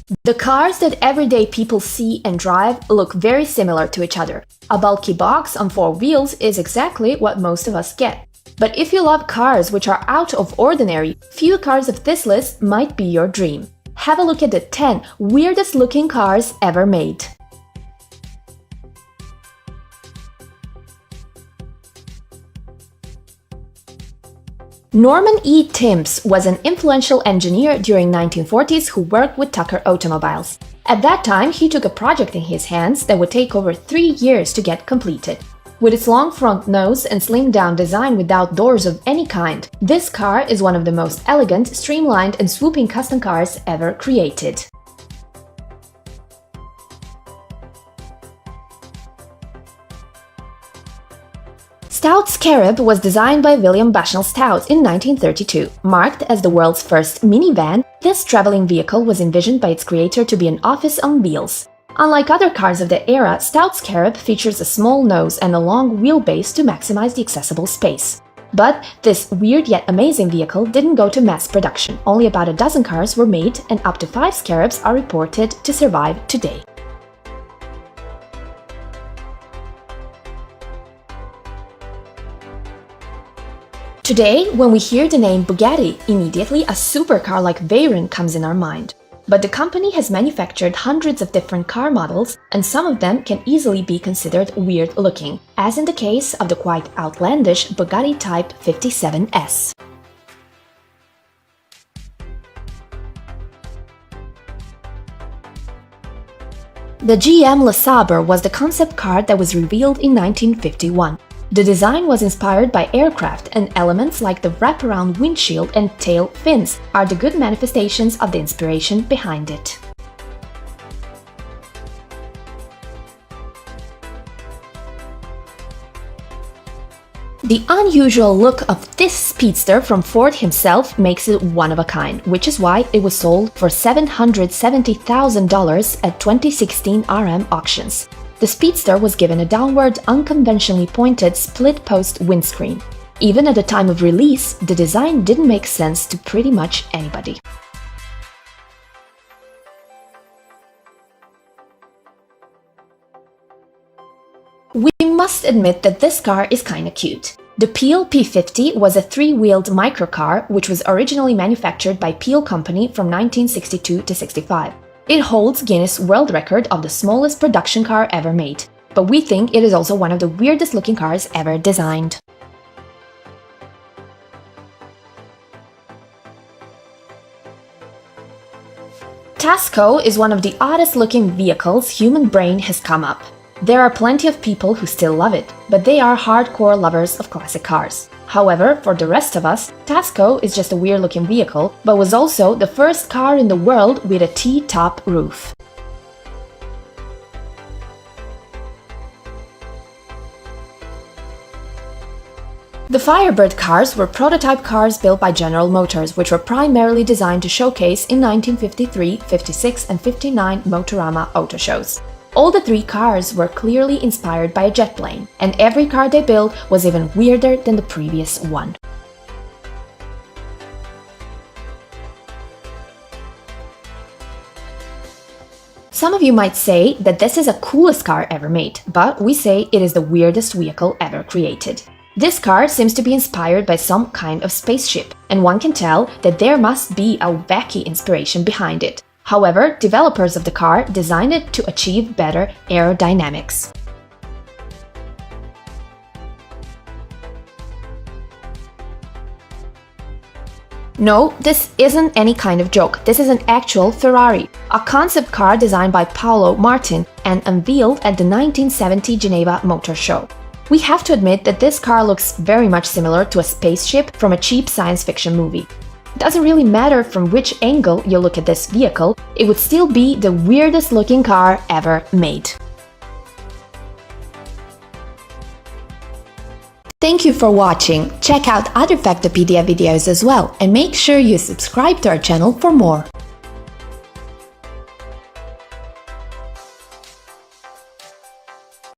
The cars that everyday people see and drive look very similar to each other. A bulky box on 4 wheels is exactly what most of us get. But if you love cars which are out of ordinary, few cars of this list might be your dream. Have a look at the 10 weirdest looking cars ever made. Norman E Timpz was an influential engineer during 1940s who worked with Tucker Automobiles. At that time, he took a project in his hands that would take over 3 years to get completed. With its long front nose and slimmed-down design without doors of any kind, this car is one of the most elegant, streamlined and swooping custom cars ever created. Stout Scarab was designed by William Bushnell Stout in 1932. Marked as the world's first minivan, this traveling vehicle was envisioned by its creator to be an office on wheels. Unlike other cars of the era, Stout Scarab features a small nose and a long wheelbase to maximize the accessible space. But this weird yet amazing vehicle didn't go to mass production. Only about a dozen cars were made, and up to 5 Scarabs are reported to survive today. Today, when we hear the name Bugatti, immediately a supercar like Veyron comes in our mind. But the company has manufactured hundreds of different car models, and some of them can easily be considered weird-looking, as in the case of the quite outlandish Bugatti Type 57S. The GM LeSabre was the concept car that was revealed in 1951. The design was inspired by aircraft, and elements like the wraparound windshield and tail fins are the good manifestations of the inspiration behind it. The unusual look of this Speedster from Ford himself makes it one of a kind, which is why it was sold for $770,000 at 2016 RM auctions. The Speedster was given a downward, unconventionally pointed split-post windscreen. Even at the time of release, the design didn't make sense to pretty much anybody. We must admit that this car is kinda cute. The Peel P50 was a 3-wheeled microcar which was originally manufactured by Peel Company from 1962 to 65. It holds Guinness World Record of the smallest production car ever made, but we think it is also one of the weirdest looking cars ever designed. Tasko is one of the oddest looking vehicles human brain has come up. There are plenty of people who still love it, but they are hardcore lovers of classic cars. However, for the rest of us, Tasko is just a weird-looking vehicle, but was also the first car in the world with a T-top roof. The Firebird cars were prototype cars built by General Motors, which were primarily designed to showcase in 1953, 56, and 59 Motorama auto shows. All the 3 cars were clearly inspired by a jet plane, and every car they built was even weirder than the previous one. Some of you might say that this is the coolest car ever made, but we say it is the weirdest vehicle ever created. This car seems to be inspired by some kind of spaceship, and one can tell that there must be a wacky inspiration behind it. However, developers of the car designed it to achieve better aerodynamics. No, this isn't any kind of joke. This is an actual Ferrari, a concept car designed by Paolo Martin and unveiled at the 1970 Geneva Motor Show. We have to admit that this car looks very much similar to a spaceship from a cheap science fiction movie. It doesn't really matter from which angle you look at this vehicle, it would still be the weirdest looking car ever made. Thank you for watching. Check out other Factopedia videos as well, and make sure you subscribe to our channel for more.